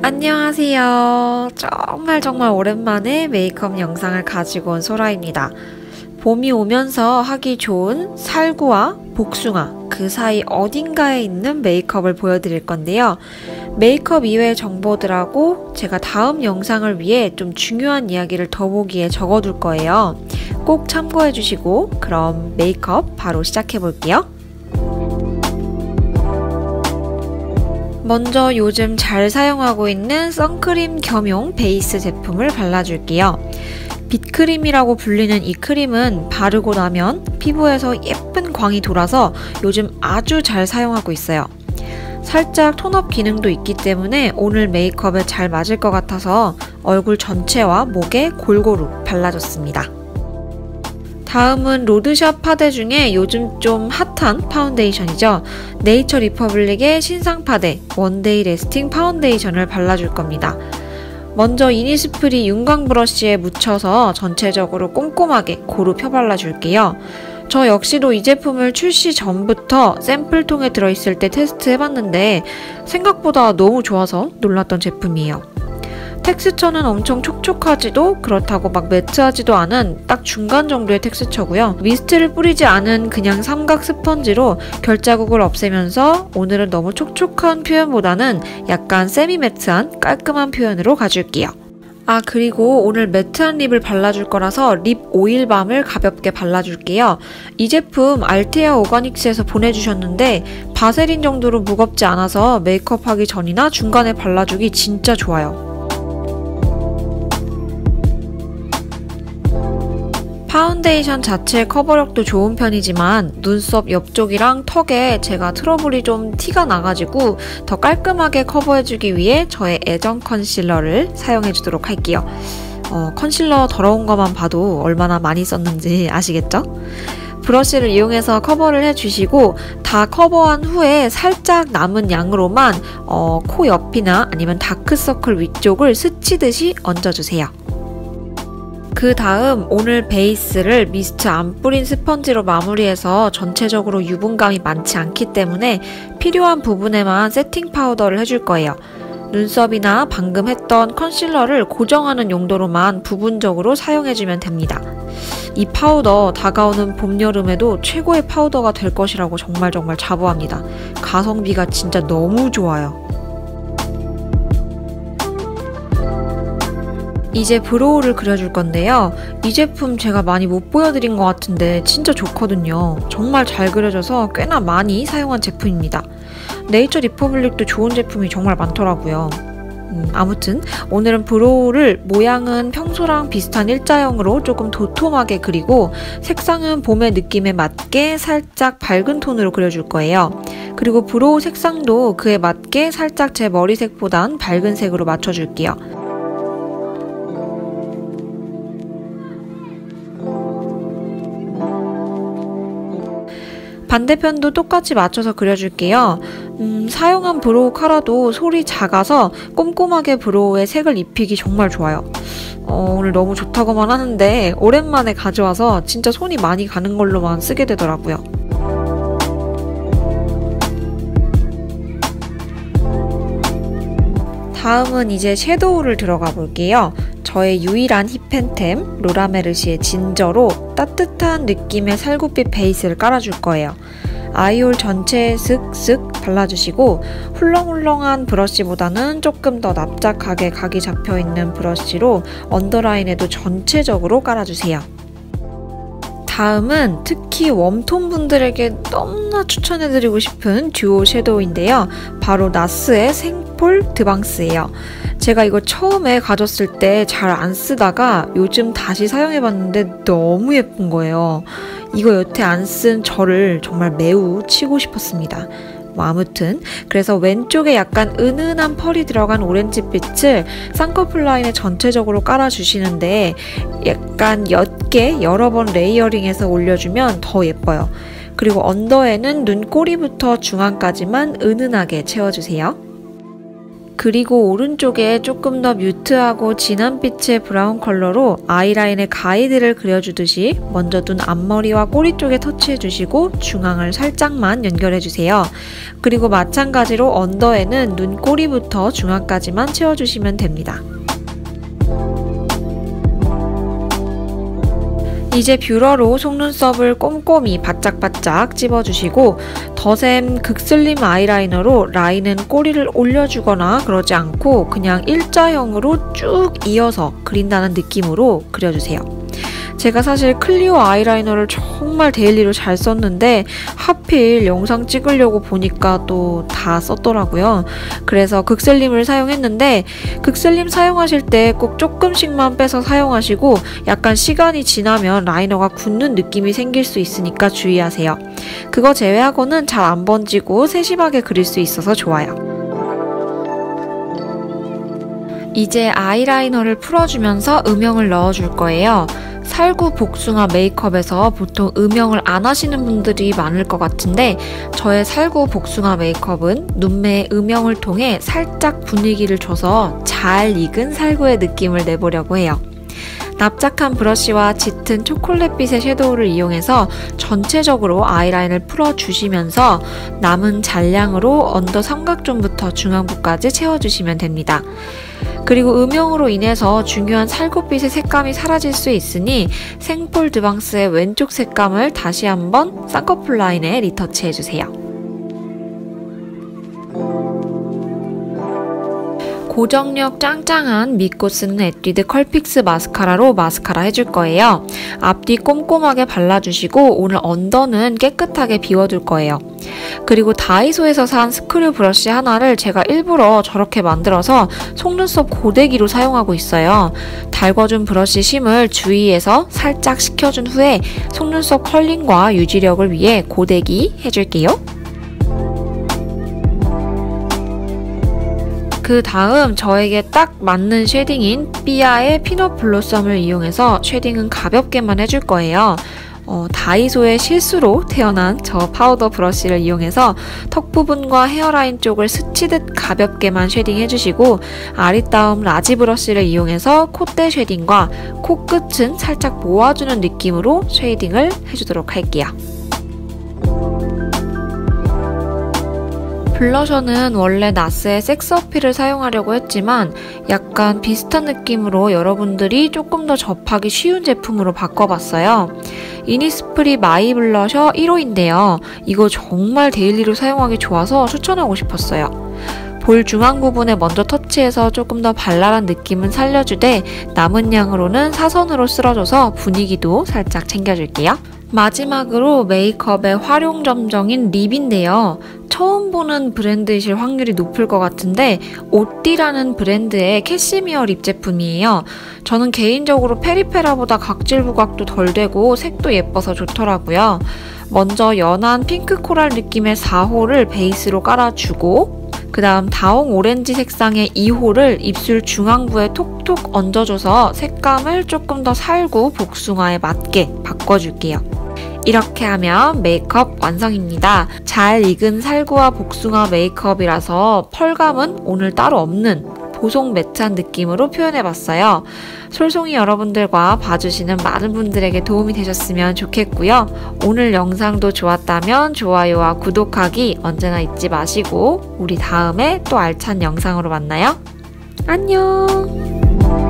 안녕하세요. 정말 오랜만에 메이크업 영상을 가지고 온 소라입니다. 봄이 오면서 하기 좋은 살구와 복숭아 그 사이 어딘가에 있는 메이크업을 보여드릴 건데요. 메이크업 이외의 정보들하고 제가 다음 영상을 위해 좀 중요한 이야기를 더보기에 적어둘 거예요. 꼭 참고해 주시고 그럼 메이크업 바로 시작해 볼게요. 먼저 요즘 잘 사용하고 있는 선크림 겸용 베이스 제품을 발라줄게요. 빛크림이라고 불리는 이 크림은 바르고 나면 피부에서 예쁜 광이 돌아서 요즘 아주 잘 사용하고 있어요. 살짝 톤업 기능도 있기 때문에 오늘 메이크업에 잘 맞을 것 같아서 얼굴 전체와 목에 골고루 발라줬습니다. 다음은 로드샵 파데 중에 요즘 좀 핫한 파운데이션이죠. 네이처 리퍼블릭의 신상 파데 원데이 레스팅 파운데이션을 발라줄 겁니다. 먼저 이니스프리 윤광 브러쉬에 묻혀서 전체적으로 꼼꼼하게 고루 펴발라줄게요. 저 역시도 이 제품을 출시 전부터 샘플통에 들어있을 때 테스트해봤는데 생각보다 너무 좋아서 놀랐던 제품이에요. 텍스처는 엄청 촉촉하지도 그렇다고 막 매트하지도 않은 딱 중간 정도의 텍스처고요. 미스트를 뿌리지 않은 그냥 삼각 스펀지로 결자국을 없애면서 오늘은 너무 촉촉한 표현보다는 약간 세미 매트한 깔끔한 표현으로 가줄게요. 그리고 오늘 매트한 립을 발라줄 거라서 립 오일밤을 가볍게 발라줄게요. 이 제품 알테아 오가닉스에서 보내주셨는데 바세린 정도로 무겁지 않아서 메이크업 하기 전이나 중간에 발라주기 진짜 좋아요. 파운데이션 자체의 커버력도 좋은 편이지만 눈썹 옆쪽이랑 턱에 제가 트러블이 좀 티가 나가지고 더 깔끔하게 커버해주기 위해 저의 애정 컨실러를 사용해주도록 할게요. 컨실러 더러운 것만 봐도 얼마나 많이 썼는지 아시겠죠? 브러쉬를 이용해서 커버를 해주시고 다 커버한 후에 살짝 남은 양으로만 코 옆이나 아니면 다크서클 위쪽을 스치듯이 얹어주세요. 그 다음 오늘 베이스를 미스트 안 뿌린 스펀지로 마무리해서 전체적으로 유분감이 많지 않기 때문에 필요한 부분에만 세팅 파우더를 해줄 거예요. 눈썹이나 방금 했던 컨실러를 고정하는 용도로만 부분적으로 사용해주면 됩니다. 이 파우더 다가오는 봄, 여름에도 최고의 파우더가 될 것이라고 정말 자부합니다. 가성비가 진짜 너무 좋아요. 이제 브로우를 그려줄 건데요. 이 제품 제가 많이 못 보여드린 것 같은데 진짜 좋거든요. 정말 잘 그려져서 꽤나 많이 사용한 제품입니다. 네이처 리퍼블릭도 좋은 제품이 정말 많더라고요. 아무튼 오늘은 브로우를 모양은 평소랑 비슷한 일자형으로 조금 도톰하게 그리고 색상은 봄의 느낌에 맞게 살짝 밝은 톤으로 그려줄 거예요. 그리고 브로우 색상도 그에 맞게 살짝 제 머리색보단 밝은 색으로 맞춰줄게요. 반대편도 똑같이 맞춰서 그려줄게요. 사용한 브로우 카라도 솔이 작아서 꼼꼼하게 브로우에 색을 입히기 정말 좋아요. 오늘 너무 좋다고만 하는데 오랜만에 가져와서 진짜 손이 많이 가는 걸로만 쓰게 되더라고요. 다음은 이제 섀도우를 들어가 볼게요. 저의 유일한 힙팬템 로라메르시의 진저로 따뜻한 느낌의 살구빛 베이스를 깔아줄 거예요. 아이홀 전체에 슥슥 발라주시고 훌렁훌렁한 브러쉬보다는 조금 더 납작하게 각이 잡혀있는 브러쉬로 언더라인에도 전체적으로 깔아주세요. 다음은 특히 웜톤 분들에게 너무나 추천해드리고 싶은 듀오 섀도우인데요. 바로 나스의 생폴 드방스예요. 제가 이거 처음에 가졌을 때 잘 안 쓰다가 요즘 다시 사용해봤는데 너무 예쁜 거예요. 이거 여태 안 쓴 저를 정말 매우 치고 싶었습니다. 아무튼 그래서 왼쪽에 약간 은은한 펄이 들어간 오렌지빛을 쌍꺼풀 라인에 전체적으로 깔아주시는데 약간 옅게 여러 번 레이어링해서 올려주면 더 예뻐요. 그리고 언더에는 눈꼬리부터 중앙까지만 은은하게 채워주세요. 그리고 오른쪽에 조금 더 뮤트하고 진한 빛의 브라운 컬러로 아이라인의 가이드를 그려주듯이 먼저 눈 앞머리와 꼬리 쪽에 터치해주시고 중앙을 살짝만 연결해주세요. 그리고 마찬가지로 언더에는 눈 꼬리부터 중앙까지만 채워주시면 됩니다. 이제 뷰러로 속눈썹을 꼼꼼히 바짝바짝 찝어주시고 더샘 극슬림 아이라이너로 라인은 꼬리를 올려주거나 그러지 않고 그냥 일자형으로 쭉 이어서 그린다는 느낌으로 그려주세요. 제가 사실 클리오 아이라이너를 정말 데일리로 잘 썼는데 하필 영상 찍으려고 보니까 또 다 썼더라고요. 그래서 극슬림을 사용했는데 극슬림 사용하실 때 꼭 조금씩만 빼서 사용하시고 약간 시간이 지나면 라이너가 굳는 느낌이 생길 수 있으니까 주의하세요. 그거 제외하고는 잘 안 번지고 세심하게 그릴 수 있어서 좋아요. 이제 아이라이너를 풀어주면서 음영을 넣어줄 거예요. 살구 복숭아 메이크업에서 보통 음영을 안 하시는 분들이 많을 것 같은데 저의 살구 복숭아 메이크업은 눈매의 음영을 통해 살짝 분위기를 줘서 잘 익은 살구의 느낌을 내보려고 해요. 납작한 브러쉬와 짙은 초콜릿빛의 섀도우를 이용해서 전체적으로 아이라인을 풀어주시면서 남은 잔량으로 언더 삼각존부터 중앙부까지 채워주시면 됩니다. 그리고 음영으로 인해서 중요한 살구빛의 색감이 사라질 수 있으니 생폴 드방스의 왼쪽 색감을 다시 한번 쌍꺼풀 라인에 리터치 해주세요. 고정력 짱짱한 믿고 쓰는 에뛰드 컬픽스 마스카라로 마스카라 해줄 거예요. 앞뒤 꼼꼼하게 발라주시고 오늘 언더는 깨끗하게 비워둘 거예요. 그리고 다이소에서 산 스크류 브러쉬 하나를 제가 일부러 저렇게 만들어서 속눈썹 고데기로 사용하고 있어요. 달궈준 브러쉬 심을 주위에서 살짝 식혀준 후에 속눈썹 컬링과 유지력을 위해 고데기 해줄게요. 그 다음 저에게 딱 맞는 쉐딩인 삐아의 피넛 블로썸을 이용해서 쉐딩은 가볍게만 해줄 거예요. 다이소의 실수로 태어난 저 파우더 브러쉬를 이용해서 턱 부분과 헤어라인 쪽을 스치듯 가볍게만 쉐딩 해주시고 아리따움 라지 브러쉬를 이용해서 콧대 쉐딩과 코끝은 살짝 모아주는 느낌으로 쉐이딩을 해주도록 할게요. 블러셔는 원래 나스의 섹스 어필을 사용하려고 했지만 약간 비슷한 느낌으로 여러분들이 조금 더 접하기 쉬운 제품으로 바꿔봤어요. 이니스프리 마이 블러셔 1호인데요. 이거 정말 데일리로 사용하기 좋아서 추천하고 싶었어요. 볼 중앙 부분에 먼저 터치해서 조금 더 발랄한 느낌은 살려주되 남은 양으로는 사선으로 쓸어줘서 분위기도 살짝 챙겨줄게요. 마지막으로 메이크업의 활용 점정인 립인데요. 처음 보는 브랜드이실 확률이 높을 것 같은데 오띠라는 브랜드의 캐시미어 립 제품이에요. 저는 개인적으로 페리페라보다 각질 부각도 덜 되고 색도 예뻐서 좋더라고요. 먼저 연한 핑크 코랄 느낌의 4호를 베이스로 깔아주고 그 다음 다홍 오렌지 색상의 2호를 입술 중앙부에 톡톡 얹어줘서 색감을 조금 더 살구 복숭아에 맞게 바꿔줄게요. 이렇게 하면 메이크업 완성입니다. 잘 익은 살구와 복숭아 메이크업이라서 펄감은 오늘 따로 없는 보송 매트한 느낌으로 표현해봤어요. 솔송이 여러분들과 봐주시는 많은 분들에게 도움이 되셨으면 좋겠고요. 오늘 영상도 좋았다면 좋아요와 구독하기 언제나 잊지 마시고 우리 다음에 또 알찬 영상으로 만나요. 안녕!